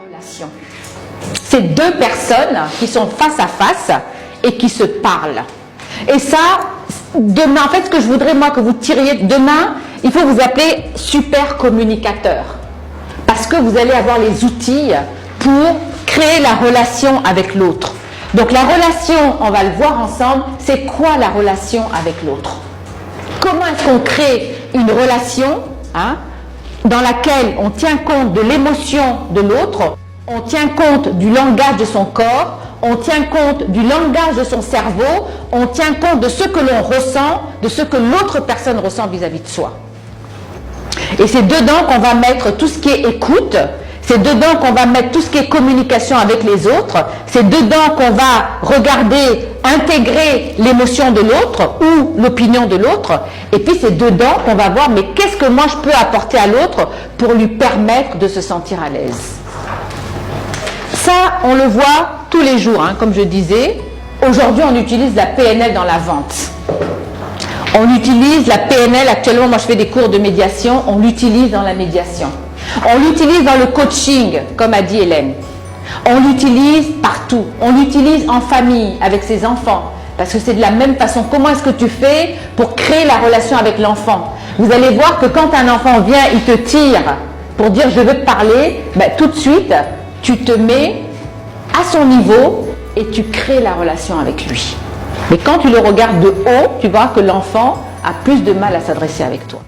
relation. C'est deux personnes qui sont face à face et qui se parlent. Et ça, demain, en fait, ce que je voudrais, moi, que vous tiriez demain, il faut vous appeler super communicateur. Parce que vous allez avoir les outils pour créer la relation avec l'autre. Donc la relation, on va le voir ensemble, c'est quoi la relation avec l'autre? Comment est-ce qu'on crée une relation dans laquelle on tient compte de l'émotion de l'autre, on tient compte du langage de son corps, on tient compte du langage de son cerveau, on tient compte de ce que l'on ressent, de ce que l'autre personne ressent vis-à-vis de soi. Et c'est dedans qu'on va mettre tout ce qui est écoute, c'est dedans qu'on va mettre tout ce qui est communication avec les autres, c'est dedans qu'on va regarder, intégrer l'émotion de l'autre ou l'opinion de l'autre, et puis c'est dedans qu'on va voir, mais qu'est-ce que moi je peux apporter à l'autre pour lui permettre de se sentir à l'aise. Ça, on le voit tous les jours, comme je disais. Aujourd'hui, on utilise la PNL dans la vente. On utilise la PNL, actuellement, moi je fais des cours de médiation, on l'utilise dans la médiation. On l'utilise dans le coaching, comme a dit Hélène. On l'utilise partout. On l'utilise en famille, avec ses enfants. Parce que c'est de la même façon. Comment est-ce que tu fais pour créer la relation avec l'enfant? Vous allez voir que quand un enfant vient, il te tire pour dire je veux te parler, tout de suite, tu te mets à son niveau et tu crées la relation avec lui. Mais quand tu le regardes de haut, tu vois que l'enfant a plus de mal à s'adresser avec toi.